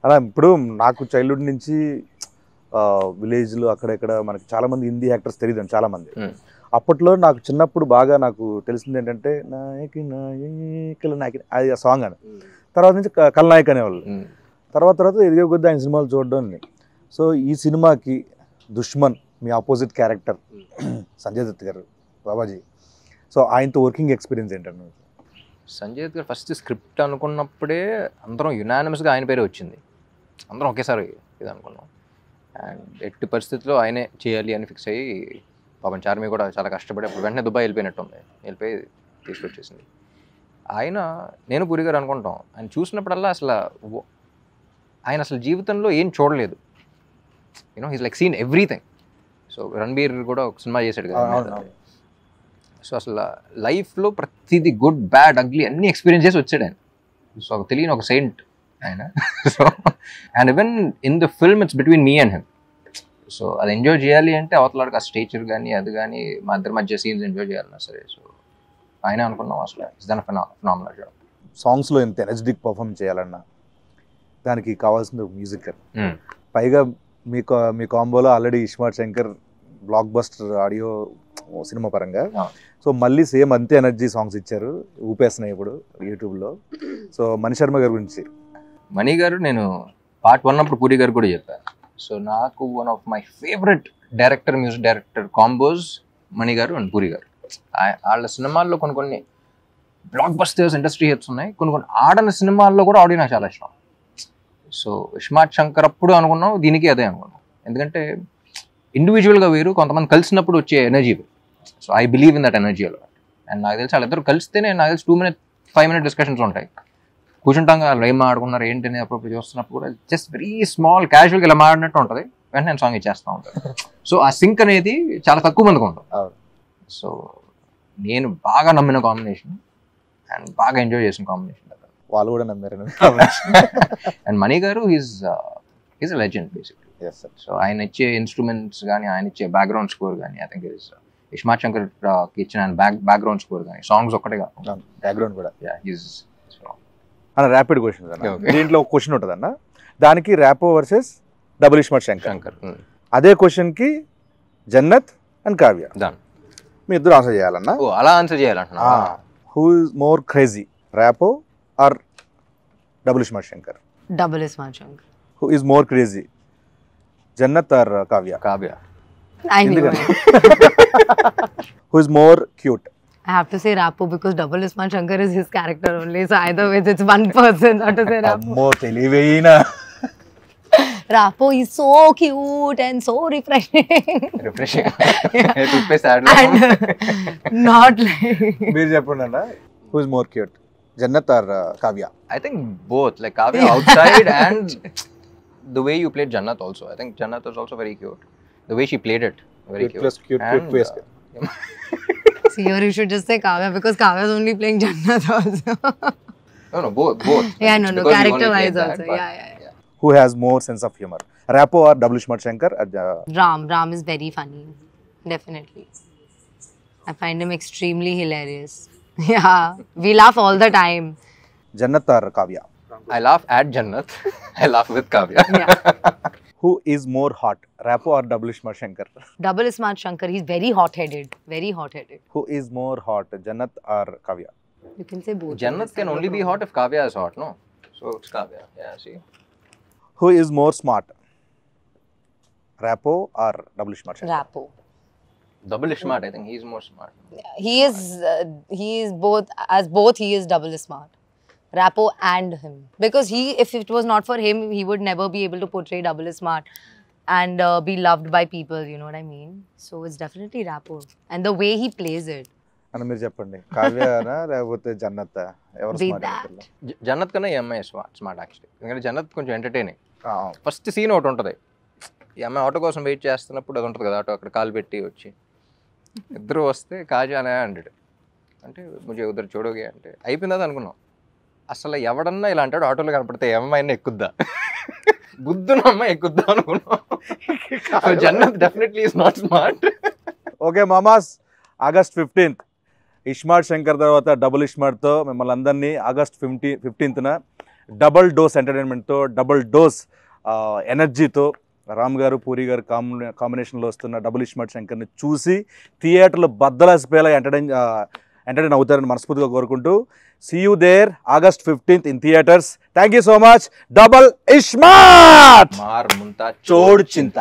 అలా ఇప్పుడు నాకు చైల్డ్హుడ్ నుంచి విలేజ్లో అక్కడెక్కడ మనకి చాలామంది హిందీ యాక్టర్స్ తెలియదు చాలామంది. అప్పట్లో నాకు చిన్నప్పుడు బాగా నాకు తెలిసింది ఏంటంటే నాయకి నాయకుల నాయకి అది ఆ సాంగ్ అని. తర్వాత నుంచి కల్నాయక్ అనేవాళ్ళు. తర్వాత ఎదిగే కొద్దీ ఆయన సినిమాలు చూడడం. సో ఈ సినిమాకి దుష్మన్ మీ ఆపోజిట్ క్యారెక్టర్ సంజయ్ దత్ గారు బాబాజీ, సో ఆయనతో వర్కింగ్ ఎక్స్పీరియన్స్ ఏంటంటే? సంజయ్ దత్ గారు ఫస్ట్ స్క్రిప్ట్ అనుకున్నప్పుడే అందరం యునానిమస్గా ఆయన పేరే వచ్చింది. అందరం ఒకేసారి ఇది అనుకున్నాం. అండ్ ఎట్టి పరిస్థితుల్లో ఆయనే చేయాలి అని ఫిక్స్ అయ్యి పాపం చార్మి కూడా చాలా కష్టపడి అప్పుడు వెంటనే దుబాయ్ వెళ్ళిపోయినట్టుంది, వెళ్ళిపోయి తీసుకొచ్చేసింది. నేను పూరి గారు అనుకుంటాం, ఆయన చూసినప్పుడల్లా ఆయన అసలు జీవితంలో ఏం చూడలేదు. He's like seen everything. So Ranbir కూడా ఒక సినిమా చేశాడు కదా. సో అసలు లైఫ్లో ప్రతిదీ గుడ్ బ్యాడ్ అగ్లీ అన్ని ఎక్స్పీరియన్స్ చేసి వచ్చాడు ఆయన. సో తెలియని ఒక సెయింట్ ఆయన. So and even in the film it's between me and him. So అది ఎంజాయ్ చేయాలి అంటే అవతలాడికి ఆ స్టేచర్ కానీ అది కానీ మా ఇద్దరి మధ్య సీన్స్ ఎంజాయ్ చేయాలన్నా సరే. సో ఆయన అనుకున్నాం అసలు ఇట్స్ దన్ ఫినామినల్ జాబ్. సాంగ్స్లో ఎంత ఎనర్జెటిక్ పర్ఫామ్ చేయాలన్నా దానికి కావాల్సిన మ్యూజిక్. పైగా మీ కాంబోలో already iSmart Shankar blockbuster audio cinema పరంగా, సో మళ్ళీ సేమ్ అంతే ఎనర్జీ సాంగ్స్ ఇచ్చారు, ఊపేస్తున్నాయి ఇప్పుడు యూట్యూబ్లో. సో మణి శర్మ గారి గురించి. మణి గారు నేను పార్ట్ 1 అప్పుడు పూరి గారు కూడా చెప్పాను. సో నాకు one of my favourite director music director combos Mani గారు అండ్ పూరి గారు. వాళ్ళ సినిమాల్లో కొన్ని బ్లాక్ బస్టర్స్ ఇండస్ట్రీ హిట్స్ ఉన్నాయి, కొన్ని ఆడని సినిమాల్లో కూడా ఆడియో నాకు చాలా ఇష్టం. సో ఇస్మార్ట్ శంకర్ అప్పుడు అనుకున్నాం, దీనికి అదే అనుకున్నాం. ఎందుకంటే ఇండివిజువల్గా వేరు, కొంతమంది కలిసినప్పుడు వచ్చే ఎనర్జీ వేరు. So I believe in that energy అలా. అండ్ నాకు తెలిసి వాళ్ళిద్దరు కలిస్తేనే నాకు తెలిసి 2-5 minute డిస్కషన్స్ ఉంటాయి. కూర్చుంటాం కదా, వాళ్ళు ఏం మాట్లాడుకున్నారు ఏంటి అనేది అప్పుడు చూస్తున్నప్పుడు కూడా జస్ట్ వెరీ స్మాల్ క్యాజువల్గా ఇలా మాడినట్టు ఉంటుంది, వెంటనే నేను సాంగ్ ఇచ్చేస్తూ ఉంటాను. సో ఆ సింక్ అనేది చాలా తక్కువ మందికి ఉంటుంది. సో నేను బాగా నమ్మిన కాంబినేషన్ అండ్ బాగా ఎంజాయ్ చేసిన కాంబినేషన్. వాళ్ళు కూడా నమ్మారు. అండ్ మణి గారు is a legend basically. So ఆయన ఇచ్చే ఇన్స్ట్రుమెంట్స్ కానీ ఆయన ఇచ్చే బ్యాక్గ్రౌండ్ స్కోర్ కానీ ఐ థింక్ ఇస్మార్ట్ శంకర్ ఇచ్చిన బ్యాక్గ్రౌండ్ స్కోర్ కానీ సాంగ్స్ ఒక్కటే కాదు, బ్యాక్గ్రౌండ్ కూడా. ర్యాపిడ్ క్వశ్చన్ దీంట్లో ఒక క్వశ్చన్ ఉంటుంది అన్న, దానికి ర్యాపో వర్సెస్ డబుల్ ఇస్మార్ట్ శంకర్. అదే క్వశ్చన్కి జన్నత్ అండ్ కావ్య మీ ఇద్దరు ఆన్సర్ చేయాలన్నా. అలా ఆన్సర్ చేయాలంటున్నా. Who is more crazy, Rapo or double iSmart Shankar? Double iSmart Shankar. Who is more crazy, Jannat or Kavya? Kavya. I knew it. Who is more cute? I have to say Rapo because double Ismail Shankar is his character only. So either way, it's one person. Not to say Rapo. Ammo televeina. Rapo is so cute and so refreshing. Refreshing. And not like. Meer cheppundana. Who is more cute, Jannat or Kavya? I think both. Like Kavya outside and the way you played Jannat also. I think Jannat was also very cute. The way she played it, very cute. Plus cute, and, cute. See, here you should just say Kavya because Kavya is only playing Jannat also. No, both. Yeah, no, character-wise also. Yeah. Who has more sense of humor, Rapo or double Ismaart Shankar? Ram is very funny, definitely. I find him extremely hilarious. Yeah, we laugh all the time. Jannat or Kavya? I laugh at Jannat. I laugh with Kavya. Yeah. Who is more hot, Rapo or double Ismaart Shankar? Double Ismaart Shankar. He's very hot-headed. Very hot-headed. Who is more hot, Jannat or Kavya? You can say both. Jannat can only be hot if Kavya is hot, no? So it's Kavya. Yeah, see. Who is more smart, Rapo or double Ismaart Shankar? Rapo. Double Ismaart, I think he's more smart. Yeah, he is both. As both, he is double Ismaart. Rapo and him, because if it was not for him, he would never be able to portray double Ismaart and be loved by people, you know what I mean? So it's definitely Rapo and the way he plays it. And meer cheppandi, Kavya na lekapothe Jannat evaru smart? Jannat kanna EMI smart actually. Endukante Jannat koncham entertaining. First scene ఒకటి ఉంటుంది, ఈ అమ్మాయి auto కోసం wait చేస్తున్నప్పుడు అది ఉంటుంది కదా, auto అక్కడ కాలు పెట్టి వచ్చి ఇద్దరు వస్తే కాజానే అంటాడు, అంటే ముజే ఉద్దరు చూడోగే అంటే అయిపోయిందా అనుకున్నాం. అసలు ఎవడన్నా ఇలా అంటాడు, ఆటోలో కనపడితే ఏమైనా ఎక్కుద్దా, బుద్ధున అమ్మాయి ఎక్కుద్దా అనుకున్నాం. Jannat definitely is not smart. Okay మామాస్, August 15th ఇస్మార్ట్ శంకర్ తర్వాత డబుల్ ఇస్మార్ట్తో మిమ్మల్ని అందరినీ August 15th డబల్ డోస్ ఎంటర్టైన్మెంట్తో, డబల్ డోస్ ఎనర్జీతో రామ్ గారు పూరి గారు కాంబినేషన్లో వస్తున్న డబుల్ ఇస్మార్ట్ శంకర్ని చూసి థియేటర్లో బద్దలాసిపోయేలా ఎంటర్టైన్ అవుతారని మనస్ఫూర్తిగా కోరుకుంటూ, see you there August 15th in theaters. Thank you so much. Double iSmart మార్ ముంతా చోడు చింత.